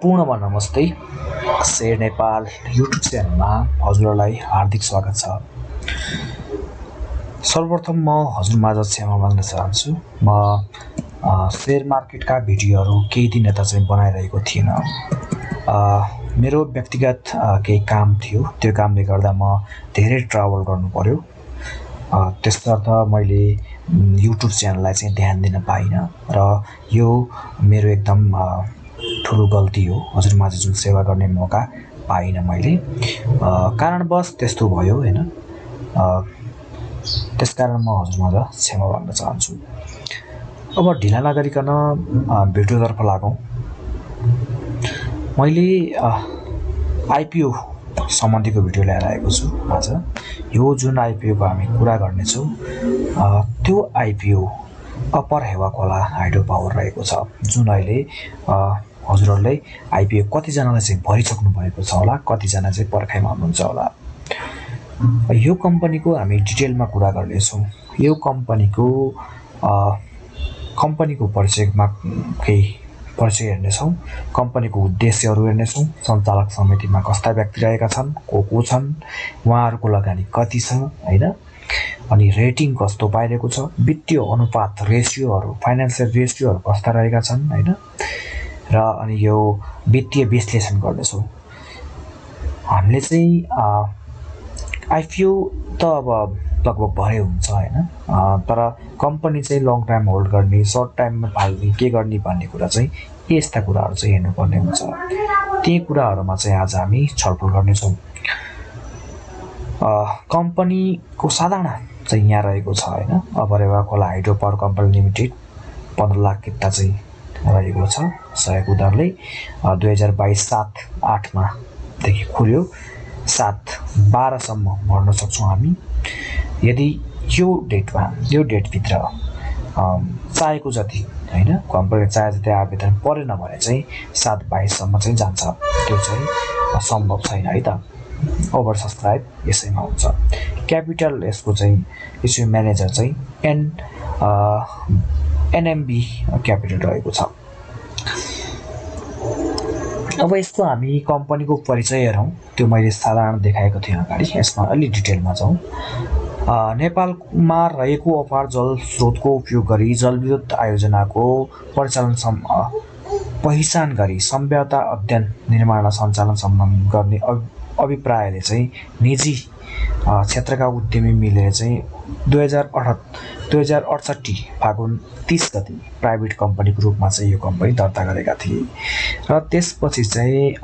पूर्णमा नमस्ते। शेर नेपाल युट्युब च्यानलमा हजुरहरूलाई हार्दिक स्वागत छ। सर्वप्रथम म हजुरमाझ क्षमा माग्न चाहन्छु। म शेयर मार्केटका भिडियोहरू केही दिन यता चाहिँ बनाइरहेको थिइनँ। मेरो व्यक्तिगत केही काम थियो, त्यो कामले गर्दा म धेरै ट्राभल गर्नु पर्यो। त्यसर्थ मैले युट्युब च्यानललाई चाहिँ ध्यान दिन पाइनँ र यो मेरो एकदम ठुलो गल्ती हो। हजुरमाझ जुन सेवा गर्ने मौका पाइनँ मैले, कारणवश त्यस्तो भयो हैन। त्यसकारण म हजुरमाझ क्षमा माग्न चाहन्छु। अब ढिला नगरिकन भिडियोतर्फ लागौँ। मैले आइपिओ सम्बन्धीको भिडियो ल्याएर आएको छु आज। यो जुन आइपिओको हामी कुरा गर्नेछौँ, त्यो आइपिओ अप्पर हेवा खोला हाइड्रोपावर रहेको छ, जुन अहिले हजुरहरूले आइपिओ कतिजनाले चाहिँ भरिसक्नु भएको छ होला, कतिजना चाहिँ पर्खाइमा हुनुहुन्छ होला। यो कम्पनीको हामी डिटेलमा कुरा गर्नेछौँ। यो कम्पनीको परिचयमा केही परिचय हेर्नेछौँ, कम्पनीको उद्देश्यहरू हेर्नेछौँ, सञ्चालक समितिमा कस्ता व्यक्ति रहेका छन्, को छन्, उहाँहरूको लगानी कति छ हैन, अनि रेटिङ कस्तो पाइरहेको छ, वित्तीय अनुपात रेसियोहरू, फाइनान्सियल रेसियोहरू कस्ता रहेका छन् हैन, र अनि यो वित्तीय विश्लेषण गर्नेछौँ। हामीले चाहिँ आइपिओ त अब लगभग भरे हुन्छ हैन, तर कम्पनी चाहिँ लङ टाइम होल्ड गर्ने, सर्ट टाइममा फाल्ने, के गर्ने भन्ने कुरा चाहिँ यस्ता कुराहरू चाहिँ हेर्नुपर्ने हुन्छ। ती कुराहरूमा चाहिँ आज हामी छलफल गर्नेछौँ। कम्पनीको साधारण चाहिँ यहाँ रहेको छ हैन। अप्पर हेवा Khola hydro power company limited 15 lakh किता चाहिँ रहेको छ। सहयोग उधारले 2022-7-8 मा देखि खुल्यो। 7-12 सम्म भर्न सक्छौँ हामी। यदि यो डेटभित्र चाहेको जति हैन, कम्पनीले चाहे जति आवेदन परेन भने चाहिँ 7-22 सम्म चाहिँ जान्छ। त्यो चाहिँ सम्भव छैन है त, ओभर सब्सक्राइब यसैमा हुन्छ। क्यापिटल यसको चाहिँ इस्यु म्यानेजर चाहिँ एनएमबी क्यापिटल रहेको छ। अब यसको हामी कम्पनीको परिचय हेरौँ। त्यो मैले साधारण देखाएको थिएँ अगाडि, यसमा अलि डिटेलमा जाउँ। नेपालमा रहेको अपार जल स्रोतको उपयोग गरी जलविद्युत आयोजनाको परिचालन पहिचान गरी सम्भाव्यता अध्ययन, निर्माण र सञ्चालन सम्बन्ध गर्ने अभिप्रायले चाहिँ निजी क्षेत्रका उद्यमी मिलेर चाहिँ 2068 फागुन 30 गते प्राइभेट कम्पनीको रूपमा चाहिँ यो कम्पनी दर्ता गरेका थिए र त्यसपछि चाहिँ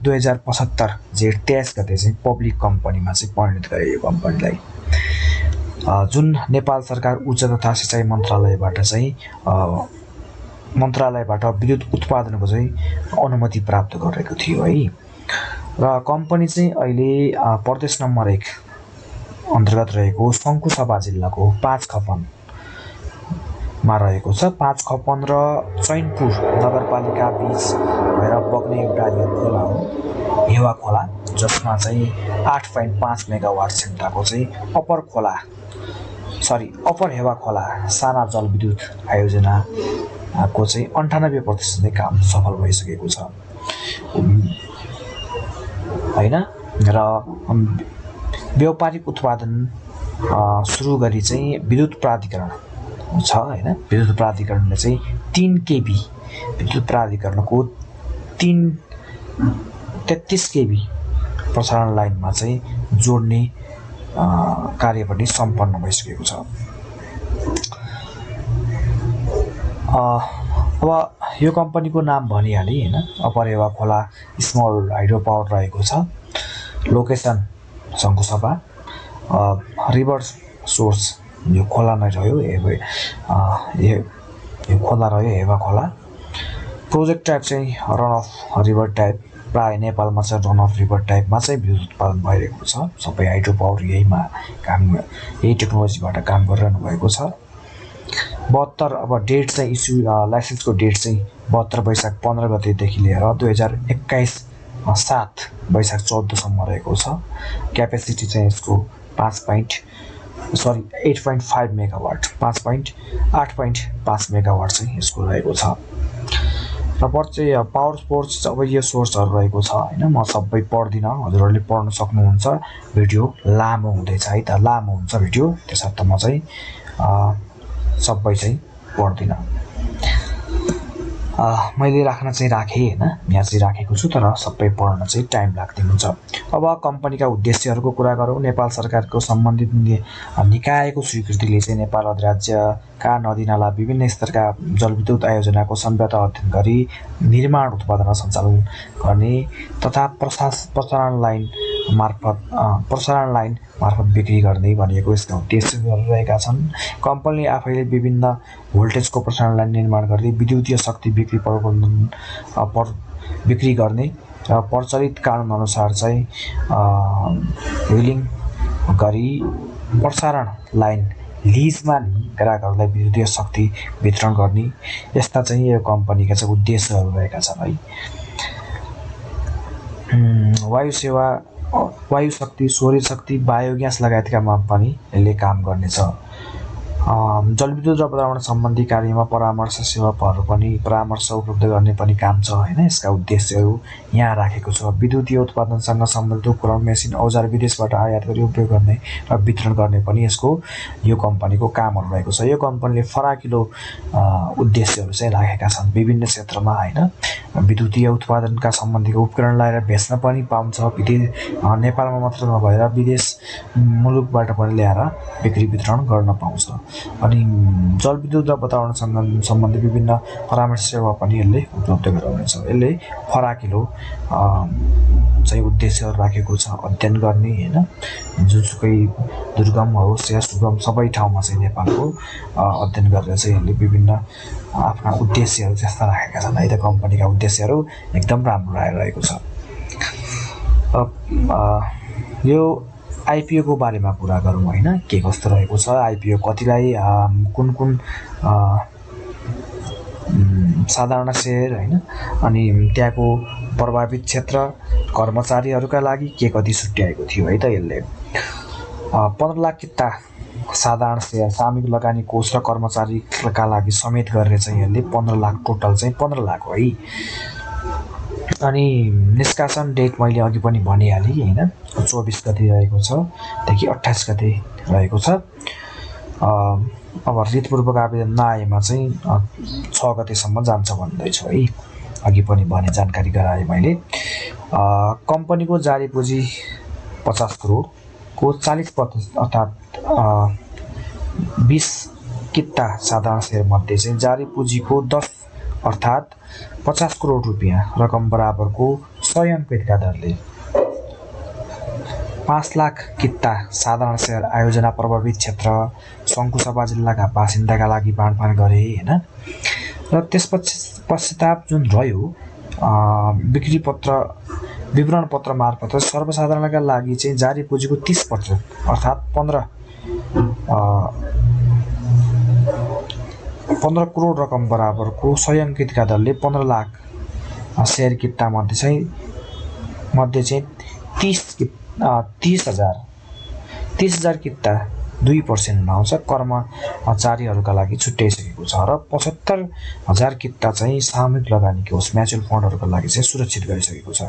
2075 जेठ 23 गते चाहिँ पब्लिक कम्पनीमा चाहिँ परिणत गरे यो कम्पनीलाई, जुन नेपाल सरकार ऊर्जा तथा सिँचाइ मन्त्रालयबाट विद्युत उत्पादनको चाहिँ अनुमति प्राप्त गरेको थियो है। र कम्पनी चाहिँ अहिले प्रदेश नम्बर 1 अन्तर्गत रहेको शङ्खुसभा जिल्लाको 5खपनमा रहेको छ। 5खपन र चैनपुर नगरपालिका बीच भएर बग्ने एउटा यो खोला हो, हेवा खोला, जसमा चाहिँ 8.5 मेगावाट क्षमताको चाहिँ अप्पर हेवा खोला साना जलविद्युत आयोजनाको चाहिँ 98% काम सफल भइसकेको छ हैन। र व्यापारिक उत्पादन सुरु गरी चाहिँ विद्युत प्राधिकरण छ हैन। विद्युत प्राधिकरणले चाहिँ 3 केबी विद्युत प्राधिकरणको 33 केबी प्रसारण लाइनमा चाहिँ जोड्ने कार्य पनि सम्पन्न भइसकेको छ। अब यो कम्पनीको नाम भनिहालेँ हैन, अप्पर हेवा खोला स्मल हाइड्रो पावर रहेको छ। लोकेसन शङ्खुसभा, रिभर सोर्स यो खोला नै रह्यो, यो खोला रह्यो हेवा खोला। प्रोजेक्ट टाइप चाहिँ रन अफ रिभर टाइप, प्राय नेपालमा चाहिँ रन अफ रिभर टाइपमा चाहिँ विद्युत उत्पादन भइरहेको छ। सबै हाइड्रो पावर यही टेक्नोलोजीबाट काम गरिरहनु भएको छ। 72 अब डेट चाहिँ इस्यु लाइसेन्सको डेट चाहिँ 72 वैशाख 15 गतेदेखि लिएर 2021 7 वैशाख 14 सम्म रहेको छ। क्यापेसिटी चाहिँ यसको 8.5 मेगावाट 8.5 मेगावाट चाहिँ यसको रहेको छ। र पावर सोर्स अब यो सोर्सहरू रहेको छ हैन। म सबै पढ्दिनँ, हजुरहरूले पढ्न सक्नुहुन्छ। भिडियो लामो हुँदैछ है त, लामो हुन्छ भिडियो, त्यसर्थ म चाहिँ सबै चाहिँ पढ्दिनँ। मैले राख्न चाहिँ राखेँ हैन, यहाँ चाहिँ राखेको छु, तर सबै पढ्न चाहिँ टाइम लाग्दै हुन्छ। अब कम्पनीका उद्देश्यहरूको कुरा गरौँ। नेपाल सरकारको सम्बन्धित निकायको स्वीकृतिले चाहिँ नेपाल अधिराज्यका नदीनाला विभिन्न स्तरका जलविद्युत आयोजनाको सम्यता अध्ययन गरी निर्माण, उत्पादन र सञ्चालन गर्ने तथा प्रसारण लाइन मार्फत बिक्री गर्ने भनिएको यसका उद्देश्यहरू रहेका छन्। कम्पनीले आफैले विभिन्न भोल्टेजको प्रसारण लाइन निर्माण गर्दै विद्युतीय शक्ति बिक्री गर्ने र प्रचलित कानुन अनुसार चाहिँ व्हिलिङ गरी प्रसारण लाइन लिजमा लिई ग्राहकहरूलाई विद्युतीय शक्ति वितरण गर्ने, यस्ता चाहिँ यो कम्पनीका चाहिँ उद्देश्यहरू रहेका छन् है। वायु शक्ति, सौर्य शक्ति, बायोग्यास लगायतकामा पनि यसले काम गर्नेछ। जलविद्युत र पर्यावरण सम्बन्धी कार्यमा परामर्श सेवाहरू पनि परामर्श उपलब्ध गर्ने पनि काम छ हैन। यसका उद्देश्यहरू यहाँ राखेको छ। विद्युतीय उत्पादनसँग सम्बन्धित उपकरण, मेसिन, औजार विदेशबाट आयात गरी उपयोग गर्ने र वितरण गर्ने पनि यसको यो कम्पनीको कामहरू रहेको छ। यो कम्पनीले फराकिलो उद्देश्यहरू चाहिँ राखेका छन् विभिन्न क्षेत्रमा हैन। विद्युतीय उत्पादनका सम्बन्धीको उपकरण ल्याएर बेच्न पनि पाउँछ, नेपालमा मात्र नभएर विदेश मुलुकबाट पनि ल्याएर बिक्री वितरण गर्न पाउँछ। अनि जलविद्युत र वातावरणसँग सम्बन्धित विभिन्न परामर्श सेवा पनि यसले उपलब्ध गराउनेछ। यसले फराकिलो चाहिँ उद्देश्यहरू राखेको छ, अध्ययन गर्ने हैन। जुनसुकै दुर्गम होस् या सुगम सबै ठाउँमा चाहिँ नेपालको अध्ययन गरेर चाहिँ यसले विभिन्न आफ्ना उद्देश्यहरू त्यस्ता राखेका छन् है त। कम्पनीका उद्देश्यहरू एकदम राम्रो रहेको छ। यो आइपिओ को बारेमा कुरा गरौँ हैन, के कस्तो रहेको छ आइपिओ, कतिलाई कुन साधारण सेयर हैन, अनि त्यहाँको प्रभावित क्षेत्र कर्मचारीहरूका लागि के कति छुट्याएको थियो है त। यसले 15 लाख किता साधारण सेयर, सामूहिक लगानी कोष र कर्मचारीका लागि समेत गरेर चाहिँ यसले 15 लाख, टोटल चाहिँ 15 लाख हो है। अनि निष्कासन डेट मैले अघि पनि भनिहालेँ हैन, 24 गते रहेको छ देखि 28 गते रहेको छ। अब रिटपूर्वक आवेदन नआएमा चाहिँ 6 गतेसम्म जान्छ भन्दैछु है, अघि पनि भने जानकारी गराएँ मैले। कम्पनीको जारी पुँजी 50 करोडको 40% अर्थात् 20 किता साधारण सेयर मध्ये चाहिँ जारी पुँजीको 10 अर्थात् 50 करोड रुपियाँ रकम बराबरको 100 अङ्कका दरले 5 लाख किता साधारण सेयर आयोजना प्रभावित क्षेत्र सङ्कुसभा जिल्लाका बासिन्दाका लागि बाँडफाँड गरे हैन। र त्यस पश्चात जुन रह्यो विवरण पत्र मार्फत सर्वसाधारणका लागि चाहिँ जारी पुँजीको 30% अर्थात् 15 करोड रकम बराबरको 100 अङ्कितका दरले 15 लाख सेयर किता मध्ये चाहिँ 30,000 किता 2% हुनुहुन्छ कर्मचारीहरूका लागि छुट्याइसकेको छ र 75,000 किता चाहिँ सामूहिक लगानी कोष म्युचुअल फन्डहरूका लागि चाहिँ सुरक्षित गरिसकेको छ।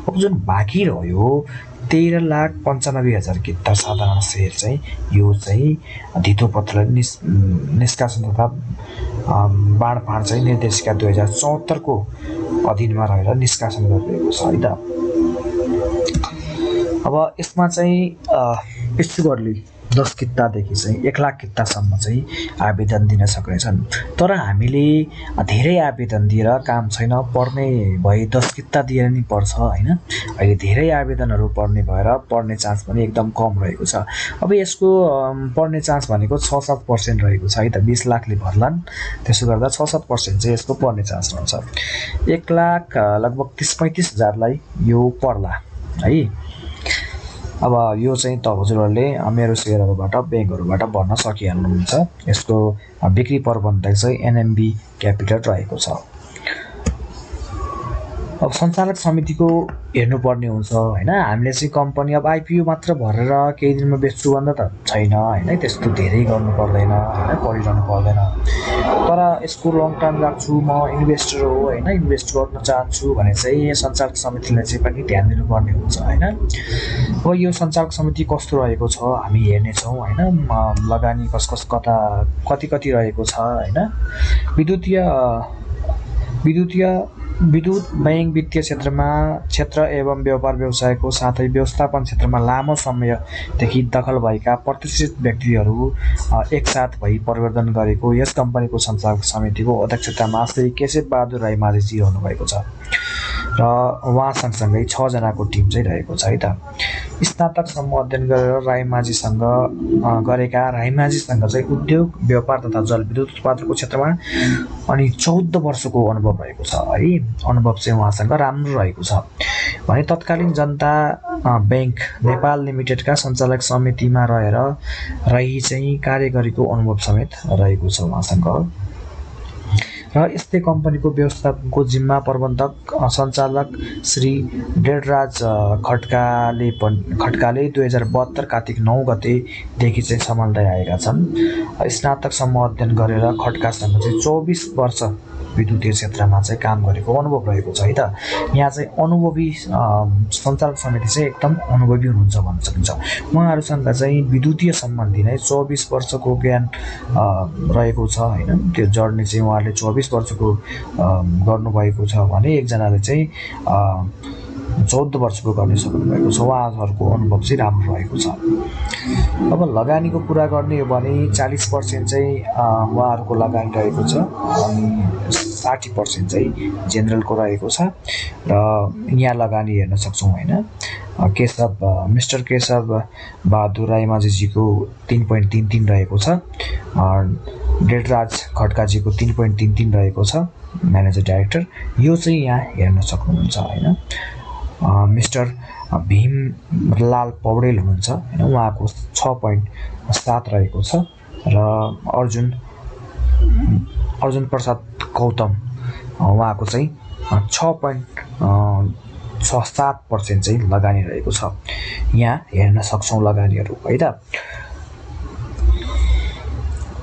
अब जुन बाँकी रह्यो 13,95,000 किता साधारण सेयर चाहिँ यो चाहिँ धितो पत्रले निष्कासन तथा बाँडफाँड चाहिँ निर्देशिका 2074 को अधीनमा रहेर निष्कासन गरिरहेको छ है त। अब यसमा चाहिँ इस्युगरले 10 कितादेखि चाहिँ 1 लाख कितासम्म चाहिँ आवेदन दिन सक्नेछन्। तर हामीले धेरै आवेदन दिएर काम छैन, पर्ने भए 10 किता दिएर नि पर्छ हैन। अहिले धेरै आवेदनहरू पर्ने चान्स पनि एकदम कम रहेको छ। अब यसको पर्ने चान्स भनेको 6-7% रहेको छ है त। 20 लाखले भर्लान्, त्यसो गर्दा 6-7% चाहिँ यसको पर्ने चान्स रहन्छ। 1 लाख लगभग 30-35 हजारलाई यो पर्ला है। अब यो चाहिँ त हजुरहरूले मेरो सेयरहरूबाट ब्याङ्कहरूबाट भर्न सकिहाल्नुहुन्छ। यसको बिक्री प्रबन्धक चाहिँ एनएमबी क्यापिटल रहेको छ। अब सञ्चालक समितिको हेर्नुपर्ने हुन्छ हैन। हामीले चाहिँ कम्पनी अब आइपिओ मात्र भरेर केही दिनमा बेच्छु भन्दा त छैन हैन, त्यस्तो धेरै गर्नु पर्दैन हैन, परिरहनु पर्दैन। तर यसको लङ टर्म राख्छु, म इन्भेस्टर हो हैन, इन्भेस्ट गर्न चाहन्छु भने चाहिँ सञ्चालक समितिले चाहिँ पनि ध्यान दिनुपर्ने हुन्छ हैन। अब यो सञ्चालक समिति कस्तो रहेको छ हामी हेर्नेछौँ हैन, लगानी कति रहेको छ हैन। विद्युत बैङ्क वित्तीय क्षेत्र एवं व्यापार व्यवसायको साथै व्यवस्थापन क्षेत्रमा लामो समयदेखि दखल भएका प्रतिष्ठित व्यक्तिहरू एकसाथ भई परिवर्तन गरेको यस कम्पनीको सञ्चालक समितिको अध्यक्षतामा श्री केशव बहादुर राईमाझीजी रहनुभएको छ र उहाँ सँगसँगै 6 जनाको टिम चाहिँ रहेको छ है त। स्नातकसम्म अध्ययन गरेर राईमाझीसँग चाहिँ उद्योग व्यापार तथा जलविद्युत उत्पादनको क्षेत्रमा अनि 14 वर्षको अनुभव रहेको छ है। अनुभव चाहिँ उहाँसँग राम्रो रहेको छ भने तत्कालीन जनता ब्याङ्क नेपाल लिमिटेडका सञ्चालक समितिमा रही चाहिँ कार्य गरेको अनुभव समेत रहेको छ उहाँसँग। र यस्तै कम्पनीको व्यवस्थापनको जिम्मा प्रबन्धक सञ्चालक श्री डेढराज खड्काले 2072 कार्तिक 9 गतेदेखि चाहिँ सम्हाल्दै आएका छन्। स्नातकसम्म अध्ययन गरेर खड्कासँग चाहिँ 24 वर्ष विद्युतीय क्षेत्रमा चाहिँ काम गरेको अनुभव रहेको छ है त। यहाँ चाहिँ अनुभवी सञ्चालक समिति चाहिँ एकदम अनुभवी हुनुहुन्छ भन्न सकिन्छ। उहाँहरूसँग चाहिँ विद्युतीय सम्बन्धी नै 24 वर्षको ज्ञान रहेको छ हैन। त्यो जर्नी चाहिँ उहाँहरूले 24 वर्षको गर्नुभएको छ भने एकजनाले चाहिँ 14 वर्षको गर्न सक्नुभएको छ। उहाँहरूको अनुभव चाहिँ राम्रो रहेको छ। अब लगानीको कुरा गर्ने हो भने 40% चाहिँ उहाँहरूको लगानी रहेको छ अनि 60% चाहिँ जेनरलको रहेको छ। र यहाँ लगानी हेर्न सक्छौँ हैन। मिस्टर केशव बहादुर राईमाझीजीको 3.33 रहेको छ। डेढराज खड्काजीको 3.33 रहेको छ म्यानेजर डाइरेक्टर। यो चाहिँ यहाँ हेर्न सक्नुहुन्छ हैन। मिस्टर भीमलाल पौडेल हुनुहुन्छ हैन, उहाँको 6.7 रहेको छ। र अर्जुन प्रसाद गौतम उहाँको चाहिँ 6.67% चाहिँ लगानी रहेको छ। यहाँ हेर्न सक्छौँ लगानीहरू है त।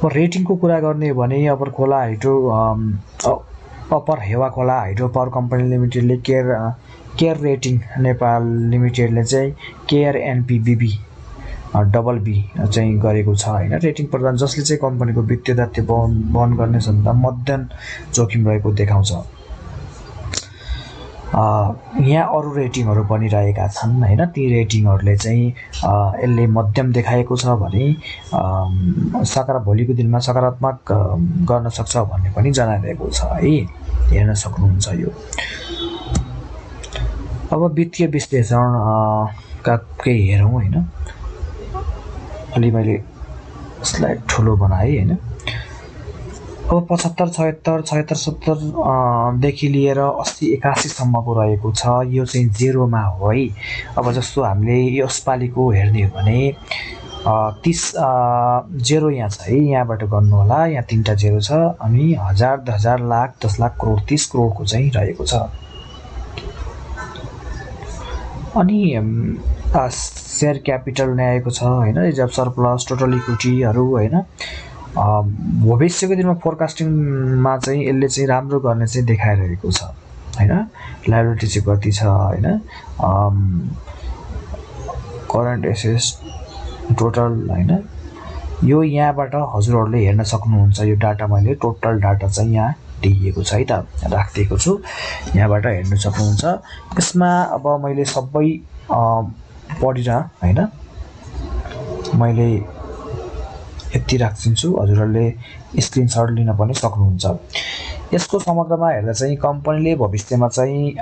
रेटिङको कुरा गर्ने हो भने Upper Hewa Khola hydro power company लिमिटेडले केयर रेटिङ नेपाल लिमिटेडले चाहिँ केयर एनपीबीबी BB चाहिँ गरेको छ हैन। रेटिङ प्रदान जसले चाहिँ कम्पनीको वित्तीय दायित्व वहन गर्ने क्षमता मध्यम जोखिम रहेको देखाउँछ। यहाँ अरू रेटिङहरू पनि रहेका छन् हैन। ती रेटिङहरूले चाहिँ यसले मध्यम देखाएको छ भने भोलिको दिनमा सकारात्मक गर्न सक्छ भन्ने पनि जनाइरहेको छ है। हेर्न सक्नुहुन्छ यो। अब वित्तीय विश्लेषण का केही हेरौँ हैन। अलि मैले स्लाइड ठुलो बनाएँ हैन। अब 75, 76, 76, 70 देखि लिएर 80, 81 सम्मको रहेको छ। यो चाहिँ जेरोमा हो है। अब जस्तो हामीले यसपालिको हेर्ने हो भने 30 जेरो यहाँ छ है, यहाँबाट गर्नु होला। यहाँ 3टा जेरो छ अनि 1000, 1000, लाख, 10 लाख, करोड, 30 करोडको चाहिँ रहेको छ। अनि शेयर क्यापिटल नै आएको छ हैन। रिजर्भ सरप्लस, टोटल इक्विटीहरू हैन। भविष्यको दिनमा फोरकास्टिङमा चाहिँ यसले चाहिँ राम्रो गर्ने चाहिँ देखाइरहेको छ हैन। लायबिलिटी चाहिँ कति छ हैन। करेन्ट एसेट्स टोटल हैन। यो यहाँबाट हजुरहरूले हेर्न सक्नुहुन्छ। यो डाटा मैले टोटल डाटा चाहिँ यहाँ दिएको छ है त, राखिदिएको छु। यहाँबाट हेर्न सक्नुहुन्छ। यसमा अब मैले सबै पढिन हैन, मैले यति राखिदिन्छु। हजुरहरूले स्क्रिनशट लिन पनि सक्नुहुन्छ। यसको समग्रमा हेर्दा चाहिँ कम्पनीले भविष्यमा चाहिँ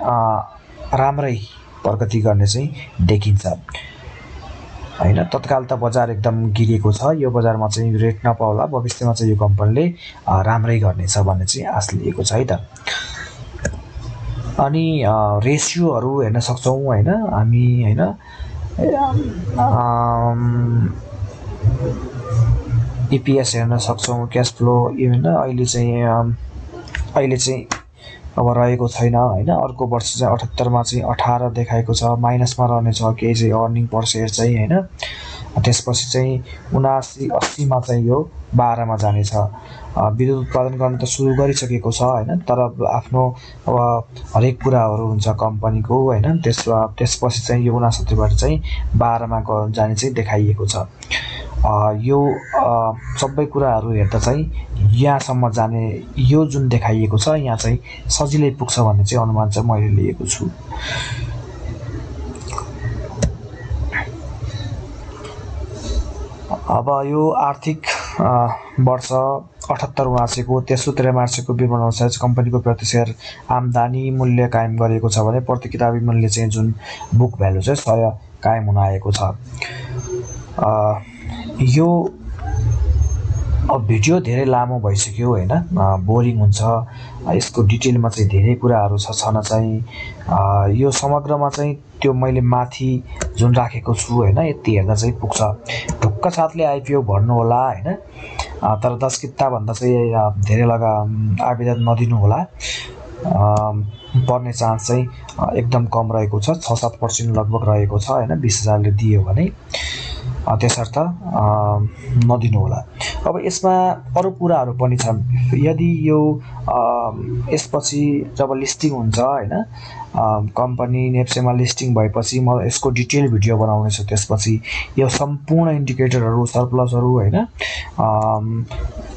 राम्रै प्रगति गर्ने चाहिँ देखिन्छ हैन। तत्काल त बजार एकदम गिरेको छ। यो बजारमा चाहिँ रेट नपाउला। भविष्यमा चाहिँ यो कम्पनीले राम्रै गर्नेछ भन्ने चाहिँ आश लिएको छ है त। अनि रेसियोहरू हेर्न सक्छौँ हैन हामी हैन। EPS हेर्न सक्छौँ, क्यास फ्लो हैन। अहिले चाहिँ अब रहेको छैन हैन। अर्को वर्ष चाहिँ 78 मा चाहिँ 18 देखाएको छ, माइनसमा रहनेछ केही चाहिँ अर्निङ पर शेयर चाहिँ हैन। त्यसपछि चाहिँ 79 80 मा चाहिँ यो 12 मा जानेछ। विद्युत उत्पादन गर्न त सुरु गरिसकेको छ हैन, तर आफ्नो अब हरेक कुराहरू हुन्छ कम्पनीको हैन। त्यसपछि चाहिँ यो 69 बाट चाहिँ 12 मा जाने चाहिँ देखाइएको छ। यो सबै कुराहरू हेर्दा चाहिँ यहाँसम्म जाने यो जुन देखाइएको छ यहाँ चाहिँ सजिलै पुग्छ भन्ने चाहिँ अनुमान चाहिँ मैले लिएको छु। अब यो आर्थिक वर्ष 78 उनासीको तेस्रो त्रैमासिकको विवरण अनुसार कम्पनीको प्रति शेयर आम्दानी मूल्य कायम गरेको छ भने प्रति किताबी मूल्य चाहिँ जुन बुक भ्यालु चाहिँ 100 कायम हुन आएको छ। यो अब भिडियो धेरै लामो भइसक्यो हैन, बोरिङ हुन्छ। यसको डिटेलमा चाहिँ धेरै कुराहरू छन चाहिँ यो समग्रमा चाहिँ त्यो मैले माथि जुन राखेको छु हैन, यति हेर्दा चाहिँ पुग्छ। ढुक्क साथले आइपिओ भर्नु होला हैन, तर 10 किता भन्दा चाहिँ धेरै आवेदन नदिनु होला। पर्ने चान्स चाहिँ एकदम कम रहेको छ, 6-7% लगभग रहेको छ हैन। 20,000 ले दियो भने त्यसर्थ नदिनु होला। अब यसमा अरु कुराहरू पनि छन्। यदि यो यसपछि जब लिस्टिङ हुन्छ हैन, कम्पनी नेप्सेमा लिस्टिङ भएपछि म यसको डिटेल भिडियो बनाउने छु। त्यसपछि यो सम्पूर्ण इन्डिकेटरहरू सरप्लसहरू हैन,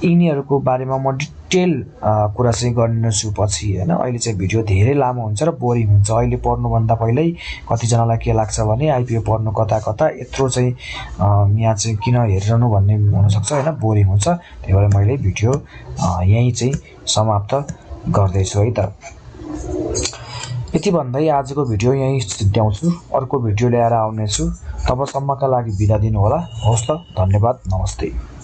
यिनीहरूको बारेमा म डिटेल कुरा चाहिँ गर्नेछु पछि हैन। अहिले चाहिँ भिडियो धेरै लामो हुन्छ र बोरिङ हुन्छ। अहिले पढ्नु भन्दा पहिल्यै कतिजनालाई के लाग्छ भने आइपिओ पढ्नु कता यत्रो चाहिँ यहाँ चाहिँ किन हेरिरहनु भन्ने हुन सक्छ हैन, बोरिङ हुन्छ। त्यही भएर मैले भिडियो यही चाहिँ समाप्त गर्दै छु है त। यति भन्दै आजको भिडियो यही सिद्ध्याउँछु। अर्को भिडियो ल्याएर आउने छु। तबसम्मका लागि बिदा दिनु होला। हवस् त, धन्यवाद, नमस्ते।